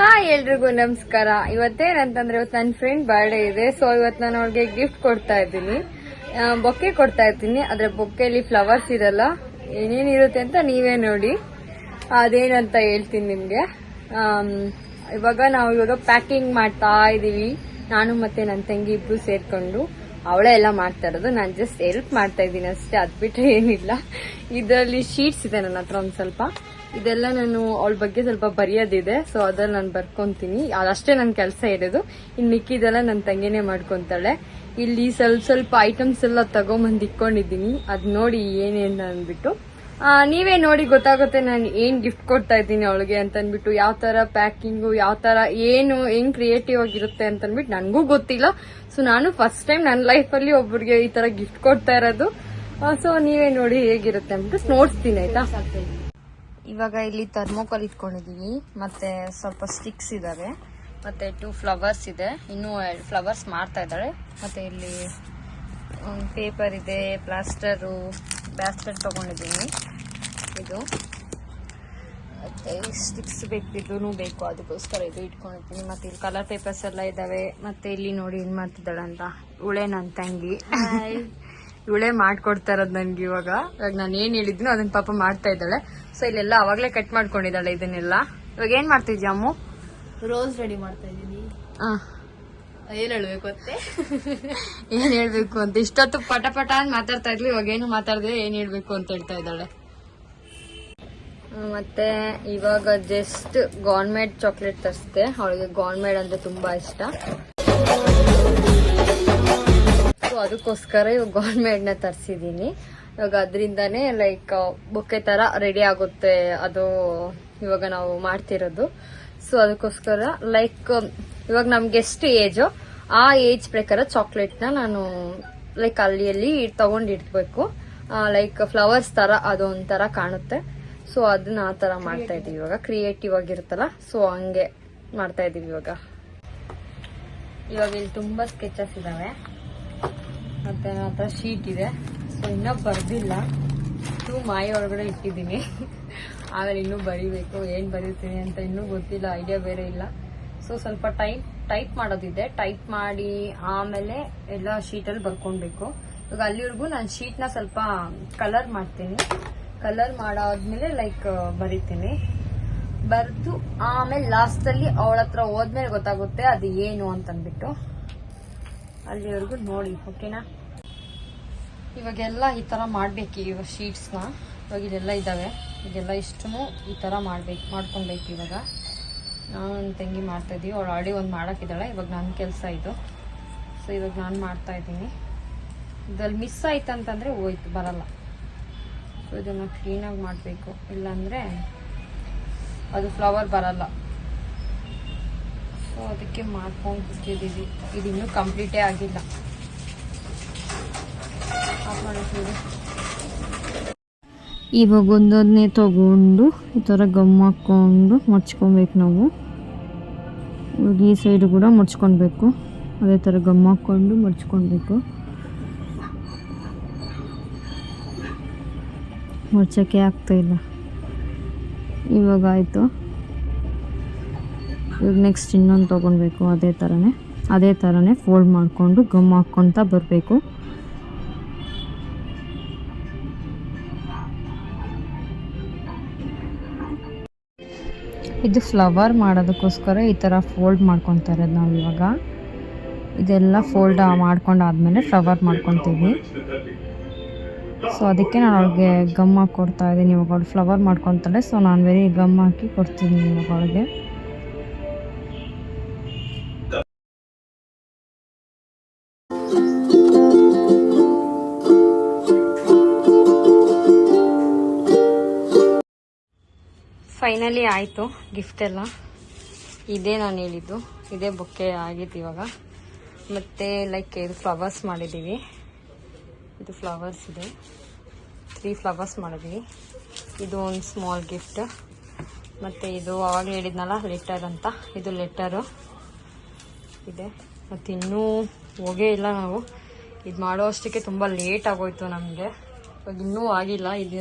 Hi ಎಲ್ರಿಗೂ ನಮಸ್ಕಾರ. ಇವತ್ತೇನಂತಂದ್ರೆ ಇವತ್ತು ನನ್ನ ಫ್ರೆಂಡ್ ಬರ್ಡೇ ಇದೆ. ಸೊ ಇವತ್ತು ನಾನು ಅವ್ಳಿಗೆ ಗಿಫ್ಟ್ ಕೊಡ್ತಾ ಇದ್ದೀನಿ, ಬೊಕ್ಕೆ ಕೊಡ್ತಾ ಇದ್ದೀನಿ. ಆದ್ರೆ ಬೊಕ್ಕೆಲಿ ಫ್ಲವರ್ಸ್ ಇರಲ್ಲ, ಏನೇನಿರುತ್ತೆ ಅಂತ ನೀವೇ ನೋಡಿ. ಅದೇನಂತ ಹೇಳ್ತೀನಿ ನಿಮ್ಗೆ. ಇವಾಗ ಪ್ಯಾಕಿಂಗ್ ಮಾಡ್ತಾ ಇದೀವಿ, ನಾನು ಮತ್ತೆ ನನ್ನ ತಂಗಿ ಇಬ್ರು ಸೇರ್ಕೊಂಡು. ಅವಳೇ ಎಲ್ಲ ಮಾಡ್ತಾ ಇರೋದು, ನಾನು ಜಸ್ಟ್ ಹೆಲ್ಪ್ ಮಾಡ್ತಾ ಇದ್ದೀನಿ ಅಷ್ಟೇ, ಅದ್ ಬಿಟ್ರೆ ಏನಿಲ್ಲ. ಇದರಲ್ಲಿ ಶೀಟ್ಸ್ ಇದೆ ನನ್ನ ಹತ್ರ ಒಂದ್ ಸ್ವಲ್ಪ. ಇದೆಲ್ಲ ನಾನು ಅವಳ ಬಗ್ಗೆ ಸ್ವಲ್ಪ ಬರೆಯೋದಿದೆ, ಸೊ ಅದ್ರಲ್ಲಿ ನಾನು ಬರ್ಕೊಂತೀನಿ. ಅದಷ್ಟೇ ನನ್ನ ಕೆಲಸ ಇರೋದು. ಇನ್ನು ಮಿಕ್ಕಿದೆಲ್ಲ ನನ್ನ ತಂಗಿನೇ ಮಾಡ್ಕೊಂತಾಳೆ. ಇಲ್ಲಿ ಸ್ವಲ್ಪ ಐಟಮ್ಸ್ ಎಲ್ಲ ತಗೊಂಬಂದು ಇಟ್ಕೊಂಡಿದ್ದೀನಿ, ಅದ್ ನೋಡಿ ಏನೇನು ಅಂದ್ಬಿಟ್ಟು ನೀವೇ ನೋಡಿ ಗೊತ್ತಾಗುತ್ತೆ ನಾನು ಏನ್ ಗಿಫ್ಟ್ ಕೊಡ್ತಾ ಇದ್ದೀನಿ ಅವಳಿಗೆ ಅಂತ ಅಂದ್ಬಿಟ್ಟು. ಯಾವ ತರ ಪ್ಯಾಕಿಂಗು, ಯಾವ ತರ ಏನು ಹೆಂಗ್ ಕ್ರಿಯೇಟಿವ್ ಆಗಿರುತ್ತೆ ಅಂತ ಅಂದ್ಬಿಟ್ಟು ನನಗೂ ಗೊತ್ತಿಲ್ಲ. ಸೊ ನಾನು ಫಸ್ಟ್ ಟೈಮ್ ನನ್ನ ಲೈಫಲ್ಲಿ ಒಬ್ಬರಿಗೆ ಈ ತರ ಗಿಫ್ಟ್ ಕೊಡ್ತಾ ಇರೋದು. ಸೊ ನೀವೇ ನೋಡಿ ಹೇಗಿರುತ್ತೆ ಅಂದ್ಬಿಟ್ಟು ನೋಡ್ತೀನಿ, ಆಯ್ತಾ. ಇವಾಗ ಇಲ್ಲಿ ಥರ್ಮೋಕೋಲ್ ಇಟ್ಕೊಂಡಿದೀವಿ, ಮತ್ತೆ ಸ್ವಲ್ಪ ಸ್ಟಿಕ್ಸ್ ಇದಾವೆ, ಮತ್ತೆ 2 ಫ್ಲವರ್ಸ್ ಇದೆ. ಇನ್ನೂ 2 ಫ್ಲವರ್ಸ್ ಮಾಡ್ತಾ ಇದ್ದಾಳೆ. ಮತ್ತೆ ಇಲ್ಲಿ ಪೇಪರ್ ಇದೆ, ಪ್ಲಾಸ್ಟರು, ಬ್ಯಾಸ್ಕೆಟ್ ತಗೊಂಡಿದ್ದೀನಿ. ಇದು ಮತ್ತೆ ಸ್ಟಿಕ್ಸ್ ಬೇಕಿದ್ದೂ ಬೇಕು, ಅದಕ್ಕೋಸ್ಕರ ಇದು ಇಟ್ಕೊಂಡಿದ್ದೀನಿ. ಮತ್ತೆ ಇಲ್ಲಿ ಕಲರ್ ಪೇಪರ್ಸ್ ಎಲ್ಲ ಇದಾವೆ. ಮತ್ತೆ ಇಲ್ಲಿ ನೋಡಿ ಏನ್ ಮಾಡ್ತಿದ್ದಾಳೆ ಅಂತ, ಇವಳೆ ನನ್ನ ತಂಗಿ. ಇವಳೇ ಮಾಡ್ಕೊಡ್ತಾ ಇರೋದು ನನ್ಗೆ. ಇವಾಗ ನಾನು ಏನ್ ಹೇಳಿದ್ನೋ ಅದನ್ನ ಪಾಪ ಮಾಡ್ತಾ ಇದ್ದಾಳೆ. ಸೊ ಇಲ್ಲೆಲ್ಲ ಅವಾಗ್ಲೇ ಕಟ್ ಮಾಡ್ಕೊಂಡಿದ್ದಾಳೆ ಇದನ್ನೆಲ್ಲ. ಇವಾಗ ಏನ್ ಮಾಡ್ತಿದ್ಯಾ ಅಮ್ಮು? ರೋಸ್ ರೆಡಿ ಮಾಡ್ತಾ ಇದ್ದೀನಿ. ಏನ್ ಹೇಳ್ಬೇಕು ಅಂತೆ ಏನ್ ಹೇಳ್ಬೇಕು ಅಂತ ಇಷ್ಟೊತ್ತು ಪಟ ಪಟ ಅಂತ ಮಾತಾಡ್ತಾ ಇದ್ಲು. ಇವಾಗ ಏನು ಮಾತಾಡಿದ್ರೆ ಏನ್ ಹೇಳ್ಬೇಕು ಅಂತ ಹೇಳ್ತಾ ಇದ್ದಾಳೆ. ಮತ್ತೆ ಇವಾಗ ಜಸ್ಟ್ ಗೌರ್ಮೆಂಟ್ ಚಾಕ್ಲೇಟ್ ತರಿಸಿದೆ. ಅವಳಿಗೆ ಗೌರ್ಮೆಂಟ್ ಅಂದ್ರೆ ತುಂಬಾ ಇಷ್ಟ. ಸೊ ಅದಕ್ಕೋಸ್ಕರ ಇವಾಗ ಗೌರ್ಮೆಂಟ್ ನ ತರಿಸಿದೀನಿ. ಇವಾಗ ಅದರಿಂದಾನೇ ಲೈಕ್ ಬೊಕ್ಕೆ ತರ ರೆಡಿ ಆಗುತ್ತೆ ಅದು ಇವಾಗ ನಾವು ಮಾಡ್ತಿರೋದು. ಸೊ ಅದಕ್ಕೋಸ್ಕರ ಲೈಕ್ ಇವಾಗ ನಮ್ಗೆ ಎಷ್ಟು ಏಜು ಆ ಏಜ್ ಪ್ರಕಾರ ಚಾಕ್ಲೇಟ್ ನ ನಾನು ಲೈಕ್ ಅಲ್ಲಿ ತಗೊಂಡಿಡ್ಬೇಕು. ಲೈಕ್ ಫ್ಲವರ್ಸ್ ತರ ಅದೊಂಥರ ಕಾಣುತ್ತೆ. ಸೊ ಅದನ್ನ ಆ ತರ ಮಾಡ್ತಾ ಇದೀವಿ ಇವಾಗ. ಕ್ರಿಯೇಟಿವ್ ಆಗಿರುತ್ತಲ್ಲ, ಸೊ ಹಂಗೆ ಮಾಡ್ತಾ ಇದೀವಿ ಇವಾಗ. ಇಲ್ಲಿ ತುಂಬಾ ಸ್ಕೆಚಸ್ ಇದಾವೆ, ಮತ್ತೆ ನನ್ನ ಹತ್ರ ಶೀಟ್ ಇದೆ. ಸೊ ಇನ್ನೂ ಬರ್ದಿಲ್ಲ, ಮಾಯ ಒಳಗಡೆ ಇಟ್ಟಿದ್ದೀನಿ. ಆಮೇಲೆ ಇನ್ನೂ ಬರಿಬೇಕು. ಏನ್ ಬರೀತೀನಿ ಅಂತ ಇನ್ನೂ ಗೊತ್ತಿಲ್ಲ, ಐಡಿಯಾ ಬೇರೆ ಇಲ್ಲ. ಸೊ ಸ್ವಲ್ಪ ಟೈಪ್ ಮಾಡೋದಿದೆ, ಟೈಪ್ ಮಾಡಿ ಆಮೇಲೆ ಎಲ್ಲ ಶೀಟಲ್ಲಿ ಬರ್ಕೊಳ್ಬೇಕು. ಇವಾಗ ಅಲ್ಲಿವರೆಗೂ ನಾನು ಶೀಟ್ನ ಸ್ವಲ್ಪ ಕಲರ್ ಮಾಡ್ತೀನಿ. ಕಲರ್ ಮಾಡಾದ್ಮೇಲೆ ಲೈಕ್ ಬರಿತೀನಿ. ಬರ್ದು ಆಮೇಲೆ ಲಾಸ್ಟ್ ಅಲ್ಲಿ ಅವಳ ಹತ್ರ ಹೋದ್ಮೇಲೆ ಗೊತ್ತಾಗುತ್ತೆ ಅದು ಏನು ಅಂತಂದ್ಬಿಟ್ಟು. ಅಲ್ಲಿವರೆಗೂ ನೋಡಿ, ಓಕೆನಾ. ಇವಾಗೆಲ್ಲ ಈ ತರ ಮಾಡ್ಬೇಕು. ಇವಾಗ ಶೀಟ್ಸ್ನ ಇವಾಗ ಇದೆಲ್ಲ ಇದಾವೆ, ಇದೆಲ್ಲ ಇಷ್ಟು ಈ ತರ ಮಾಡ್ಕೊಬೇಕು. ಇವಾಗ ನಾನು ನನ್ನ ತಂಗಿ ಮಾಡ್ತಾ ಇದೀವಿ. ಅವಳು ಆಲ್ರೆಡಿ ಒಂದು ಮಾಡಾಕಿದ್ದಾಳೆ. ಇವಾಗ ನನ್ನ ಕೆಲಸ ಇದು. ಸೊ ಇವಾಗ ನಾನು ಮಾಡ್ತಾ ಇದ್ದೀನಿ. ಇದ್ರಲ್ಲಿ ಮಿಸ್ ಆಯ್ತಂತಂದ್ರೆ ಹೋಯ್ತು, ಬರಲ್ಲ. ಸೊ ಇದನ್ನ ಕ್ಲೀನಾಗಿ ಮಾಡಬೇಕು, ಇಲ್ಲಾಂದ್ರೆ ಅದು ಫ್ಲವರ್ ಬರಲ್ಲ. ಸೊ ಅದಕ್ಕೆ ಮಾಡ್ಕೊಂಡು ಕೂತಿದ್ದೀವಿ. ಇದು ಇನ್ನೂ ಕಂಪ್ಲೀಟೇ ಆಗಿಲ್ಲ. ಇವಾಗ ಒಂದೊಂದನೇ ತಗೊಂಡು ಈ ಥರ ಗಮ್ ಹಾಕ್ಕೊಂಡು ಮುಚ್ಕೊಬೇಕು ನಾವು. ಇವಾಗ ಈ ಸೈಡು ಕೂಡ ಮುಚ್ಕೊಳ್ಬೇಕು, ಅದೇ ಥರ ಗಮ್ ಹಾಕ್ಕೊಂಡು ಮುಚ್ಕೊಳ್ಬೇಕು. ಮುಚ್ಚಕ್ಕೆ ಆಗ್ತಾ ಇಲ್ಲ. ಇವಾಗ ಆಯಿತು. ಇವಾಗ ನೆಕ್ಸ್ಟ್ ಇನ್ನೊಂದು ತೊಗೊಳ್ಬೇಕು. ಅದೇ ಥರನೇ ಫೋಲ್ಡ್ ಮಾಡಿಕೊಂಡು ಗಮ್ ಹಾಕ್ಕೊಳ್ತಾ ಬರಬೇಕು. ಇದು ಫ್ಲವರ್ ಮಾಡೋದಕ್ಕೋಸ್ಕರ ಈ ಥರ ಫೋಲ್ಡ್ ಮಾಡ್ಕೊತಾ ಇರೋದು ನಾವು. ಇವಾಗ ಇದೆಲ್ಲ ಫೋಲ್ಡ್ ಮಾಡ್ಕೊಂಡಾದ್ಮೇಲೆ ಫ್ಲವರ್ ಮಾಡ್ಕೊತೀವಿ. ಸೊ ಅದಕ್ಕೆ ನಾನು ಅವ್ಳಿಗೆ ಗಮ್ ಹಾಕಿ ಕೊಡ್ತಾ ಇದ್ದೀನಿ. ಇವಾಗ ಅವಳು ಫ್ಲವರ್ ಮಾಡ್ಕೊತಾಳೆ. ಸೊ ನಾನು ವೆರಿ ಗಮ್ ಹಾಕಿ ಕೊಡ್ತೀನಿ ಇವಾಗ ಅವಳಿಗೆ. ಫೈನಲಿ ಆಯಿತು ಗಿಫ್ಟ್ ಎಲ್ಲ. ಇದೇ ನಾನು ಹೇಳಿದ್ದು, ಇದೇ ಬೊಕ್ಕೆ ಆಗಿತ್ತು ಇವಾಗ. ಮತ್ತು ಲೈಕ್ ಇದು ಫ್ಲವರ್ಸ್ ಮಾಡಿದ್ದೀವಿ. ಇದು ಫ್ಲವರ್ಸ್ ಇದೆ, 3 ಫ್ಲವರ್ಸ್ ಮಾಡಿದ್ದೀವಿ. ಇದು ಒಂದು ಸ್ಮಾಲ್ ಗಿಫ್ಟ್. ಮತ್ತು ಇದು ಆವಾಗಲೇ ಹೇಳಿದ್ನಲ್ಲ ಲೆಟರ್ ಅಂತ, ಇದು ಲೆಟರು ಇದೆ. ಮತ್ತು ಇನ್ನೂ ಹೋಗೇ ಇಲ್ಲ ನಾವು. ಇದು ಮಾಡೋ ಅಷ್ಟಕ್ಕೆ ತುಂಬ ಲೇಟ್ ಆಗೋಯ್ತು ನಮಗೆ. ಇವಾಗ ಇನ್ನೂ ಆಗಿಲ್ಲ.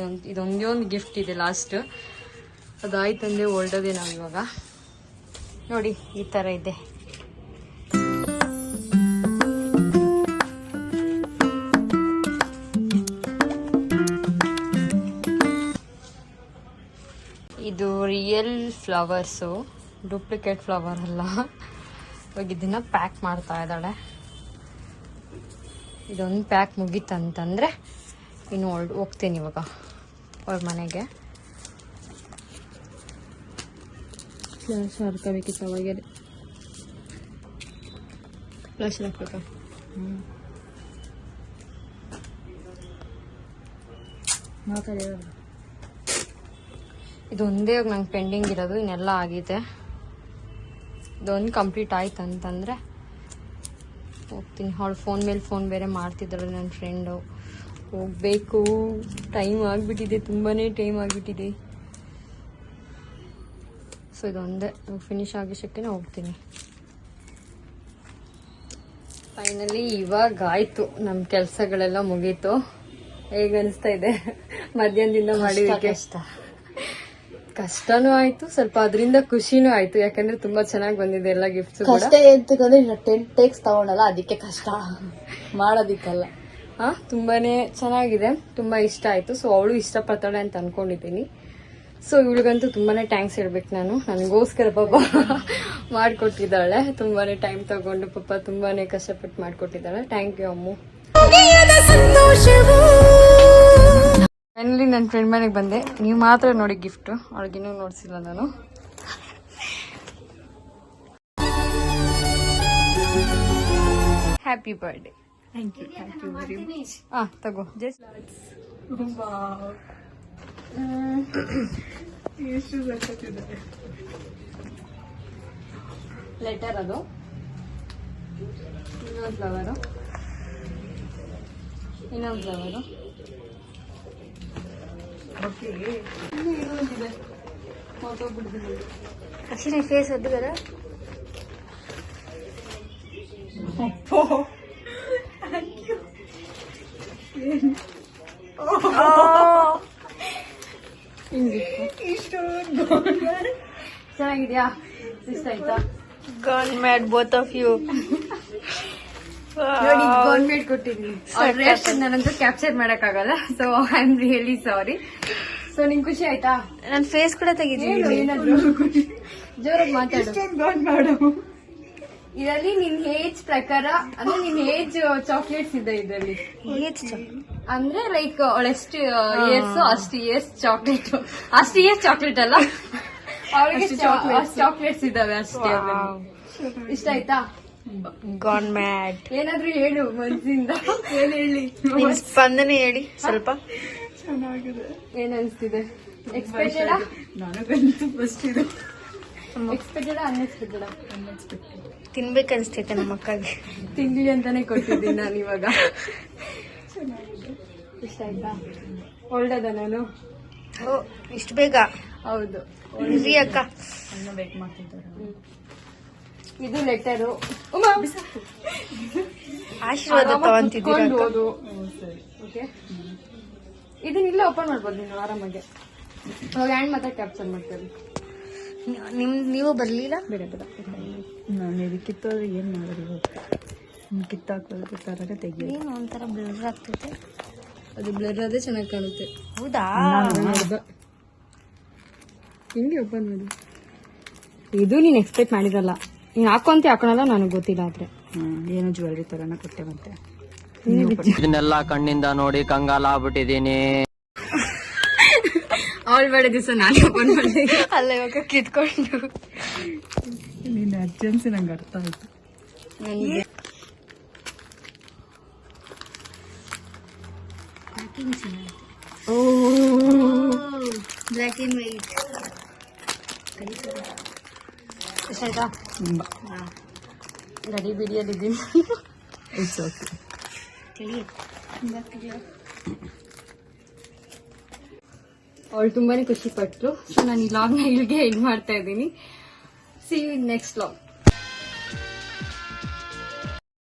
ಇದೊಂದೇ ಒಂದು ಗಿಫ್ಟ್ ಇದೆ ಲಾಸ್ಟ್. ಅದಾಯ್ತಂದರೆ ಹೊರಡೋದೆ ನಾವು ಇವಾಗ. ನೋಡಿ ಈ ತರ ಇದೆ. ಇದು ರಿಯಲ್ ಫ್ಲವರ್ಸು, ಡೂಪ್ಲಿಕೇಟ್ ಫ್ಲವರ್ ಅಲ್ಲ. ಇವಾಗ ಇದನ್ನ ಪ್ಯಾಕ್ ಮಾಡ್ತಾ ಇದ್ದಾಳೆ. ಇದೊಂದು ಪ್ಯಾಕ್ ಮುಗೀತಂತಂದ್ರೆ ಇನ್ನು ಹೋಗ್ತೀನಿ ಇವಾಗ ಅವ್ರ ಮನೆಗೆ. ಫ್ಲಾಶ್ ಹಾರ್ಕೋಬೇಕಿತ್ತು ಅವಾಗೆ. ಫ್ಲಾಶ್ ಹಾಕ್ಬೇಕಾ? ಇದೊಂದೇ ನಂಗೆ ಪೆಂಡಿಂಗ್ ಇರೋದು, ಇನ್ನೆಲ್ಲ ಆಗಿದೆ. ಇದೊಂದು ಕಂಪ್ಲೀಟ್ ಆಯ್ತು ಅಂತಂದರೆ ಹೋಗ್ತೀನಿ. ಅವಳು ಫೋನ್ ಮೇಲೆ ಫೋನ್ ಬೇರೆ ಮಾಡ್ತಿದ್ದಾಳೆ ನನ್ನ ಫ್ರೆಂಡು. ಹೋಗಬೇಕು, ಟೈಮ್ ಆಗಿಬಿಟ್ಟಿದೆ, ತುಂಬಾ ಟೈಮ್ ಆಗಿಬಿಟ್ಟಿದೆ. ಸೊ ಇದೊಂದೇ ಫಿನಿಶ್ ಆಗಿಸೋಕ್ಕೆ ಹೋಗ್ತೀನಿ. ಫೈನಲಿ ಇವಾಗ ಆಯಿತು, ನಮ್ಮ ಕೆಲಸಗಳೆಲ್ಲ ಮುಗೀತು. ಹೇಗೆ ಅನಿಸ್ತಾ ಇದೆ ಮಧ್ಯಾಹ್ನದಿಂದ ಮಾಡಿದ್ದಕ್ಕೆ? ಕಷ್ಟನೂ ಆಯ್ತು, ಸ್ವಲ್ಪ ಅದರಿಂದ ಖುಷಿನೂ ಆಯ್ತು. ಯಾಕಂದ್ರೆ ತುಂಬಾ ಚೆನ್ನಾಗಿ ಬಂದಿದೆ ಎಲ್ಲ ಗಿಫ್ಟ್ಸ್ ಕೂಡ. ಕಷ್ಟ ಎಂತಂದ್ರೆ 10 ಟೇಕ್ಸ್ ತಗೊಂಡಲ್ಲ, ಅದಕ್ಕೆ ಕಷ್ಟ, ಮಾಡೋದಿಕ್ಕಲ್ಲ. ತುಂಬಾನೇ ಚೆನ್ನಾಗಿದೆ, ತುಂಬಾ ಇಷ್ಟ ಆಯ್ತು. ಸೊ ಅವಳು ಇಷ್ಟಪಡ್ತಾಳೆ ಅಂತ ಅನ್ಕೊಂಡಿದ್ದೀನಿ. ಸೊ ಇವಳಿಗಂತೂ ತುಂಬಾನೇ ಥ್ಯಾಂಕ್ಸ್ ಹೇಳ್ಬೇಕು ನಾನು. ನನಗೋಸ್ಕರ ಪಾಪ ಮಾಡ್ಕೊಟ್ಟಿದ್ದಾಳೆ, ತುಂಬಾನೇ ಟೈಮ್ ತಗೊಂಡು ಪಾಪ ತುಂಬಾನೇ ಕಷ್ಟಪಟ್ಟು ಮಾಡ್ಕೊಟ್ಟಿದ್ದಾಳೆ. Thank you Ammu. ಫೈನಲಿ ನನ್ನ ಫ್ರೆಂಡ್ ಮನೆಗೆ ಬಂದೆ. ನೀವು ಮಾತ್ರ ನೋಡಿ ಗಿಫ್ಟ್, ಅವಳಿಗಿನ್ನೂ ನೋಡ್ಸಿಲ್ಲ ನಾನು. Happy birthday. Thank you very much. ತಗೋ ಜಸ್ಟ್ ಲೆಟರ್, ಅದು ಇನ್ನೊಂದು ಫ್ಲವರು, ಇನ್ನೊಂದು ಫ್ಲವರು. ಅಷ್ಟೇ ಫೇಸ್ ಒದ್ದು కదా. ಚೆನ್ನಾಗಿದ್ಯಾ? ಇಷ್ಟ ಆಯ್ತಾ? Gone mad both of you. ನೋಡಿ ಗೌರ್ಮೆಂಟ್ ಕೊಟ್ಟಿದ್ದೀನಿ. ರಿಯಾಕ್ಷನ್ ನಾನಂತೂ ಕ್ಯಾಪ್ಚರ್ ಮಾಡಕ್ಕಾಗಲ್ಲ. So I am really sorry. So ನಿಂಗೆ ಖುಷಿ ಆಯ್ತಾ? ನನ್ನ ಫೇಸ್ ಕೂಡ ತೆಗಿದ್ದೀನಿ. ಜೋರಾಗಿ ಮಾತಾಡು. ಇದರಲ್ಲಿ ನಿನ್ ಏಜ್ ಪ್ರಕಾರ ಅಂದ್ರೆ ನಿನ್ ಏಜ್ ಚಾಕ್ಲೇಟ್ಸ್ ಇದೆ ಇದರಲ್ಲಿ. ಅಂದ್ರೆ ಲೈಕ್ ಅವಳೆಷ್ಟು ಇಯರ್ಸ್ ಅಷ್ಟು ಇಯರ್ಸ್ ಚಾಕ್ಲೇಟ್, ಅಷ್ಟು ಇಯರ್ಸ್ ಚಾಕ್ಲೇಟ್ ಅಲ್ಲ, ಅವಳಿಗೆ ಚಾಕ್ಲೇಟ್ಸ್ ಇದಾವೆ ಅಷ್ಟೇ. ಇಷ್ಟ ಆಯ್ತಾ? Gone mad. ಏನಾದ್ರೂ ಹೇಳು ಮನ್ಸಿಂದ. ಏನ್ ಹೇಳಿ? ಸ್ಪಂದನೆ ಹೇಳಿ ಸ್ವಲ್ಪ. ಚೆನ್ನಾಗಿದೆ. ಏನ್ ಅನ್ಸ್ತಿದೆ? ಎಕ್ಸ್ಪೆಕ್ಟೆಡ್? ನನಗಂತೂ ಫಸ್ಟ್ ಇದು ಎಕ್ಸ್ಪೆಕ್ಟೆಡ್, ಅನ್ಎಕ್ಸ್ಪೆಕ್ಟೆಡ್? ತಿನ್ಬೇಕನ್ಸ್ತೈತೆ ನಮ್ಮ ಅಕ್ಕಗೆ. ತಿಂಗ್ಳಿ ಅಂತಾನೆ ಕೊಟ್ಟಿದ್ದೀನಿ ನಾನು ಇವಾಗ. ಇಷ್ಟ ಆಯ್ತಾ? ಒಳ್ಳೆದ ನಾನು. ಓ ಇಷ್ಟು ಬೇಗ? ಹೌದು ಅಕ್ಕ. ವೇಟ್ ಮಾಡ್ತಿದ್ದಾರೆ. ಇದು ಲೆಟರು. ಆಶೀರ್ವಾದ ತಗೊಂತಿದ್ದೀರಾ? ಓಕೆ, ಇದನ್ನಿಲ್ಲ ಓಪನ್ ಮಾಡ್ಬೋದು ನೀನು ಆರಾಮಾಗಿ. ಅವಾಗ ಹ್ಯಾಂಡ್ ಮಾತ್ರ ಕ್ಯಾಪ್ಚರ್ ಮಾಡ್ತೇವೆ. ನೀವು ಬರ್ಲಿಲ್ಲ? ಬೇಡ ಬೇಡ, ನಾನು ಇದು ಕಿತ್ತೋದ್ರೆ ಏನು ಮಾಡೋದು? ಕಿತ್ತಾಕೋದು ಥರನೇ ತೆಗಿ. ಏನು ಒಂಥರ ಬ್ಲರ್ ಆಗ್ತೈತೆ. ಅದು ಬ್ಲರ್ ಆದ್ರೆ ಚೆನ್ನಾಗಿ ಕಾಣುತ್ತೆ. ಹೌದಾ? ಹಿಂಗೆ ಓಪನ್ ಮಾಡಿ. ಇದು ನೀನು ಎಕ್ಸ್ಪೆಕ್ಟ್ ಮಾಡಿರಲ್ಲ. ನೀನು ಹಾಕೊಂತ ಹಾಕೊಳಲ್ಲ, ನನಗೆ ಗೊತ್ತಿಲ್ಲ. ಆದ್ರೆ ಏನು ಜ್ಯುವೆಲ್ರಿ ತರನ ಕೊಟ್ಟೆ. ಮತ್ತೆ ಇದನ್ನೆಲ್ಲ ಕಣ್ಣಿಂದ ನೋಡಿ ಕಂಗಾಲ ಆಗ್ಬಿಟ್ಟಿದೀನಿ. ಅವಳ ಬೇಡ ದಿವಸ ನಾನು ಓಪನ್ ಮಾಡಿದೆ. ಅಲ್ಲ ಇವಾಗ ಕಿತ್ಕೊಂಡು ನಿನ್ನ ಅರ್ಜೆನ್ಸಿ ನಂಗೆ ಅರ್ಥ ಆಯ್ತು. ನನಗೆ ಬ್ಲ್ಯಾಕ್ ಅಂಡ್ ವೈಟ್. ಇಷ್ಟ ಆಯ್ತಾ? ಗಡಿ ಬಿಡಿಯಲ್ಲಿದ್ದೀನಿ. It's okay. ಅವಳು ತುಂಬಾನೇ ಖುಷಿ ಪಟ್ರು. ಸೊ ನಾನು ಈ ಲಾಗ್ನ ಇಲ್ಲಿಗೆ ಎಂಡ್ ಮಾಡ್ತಾ ಇದ್ದೀನಿ. See you in next log.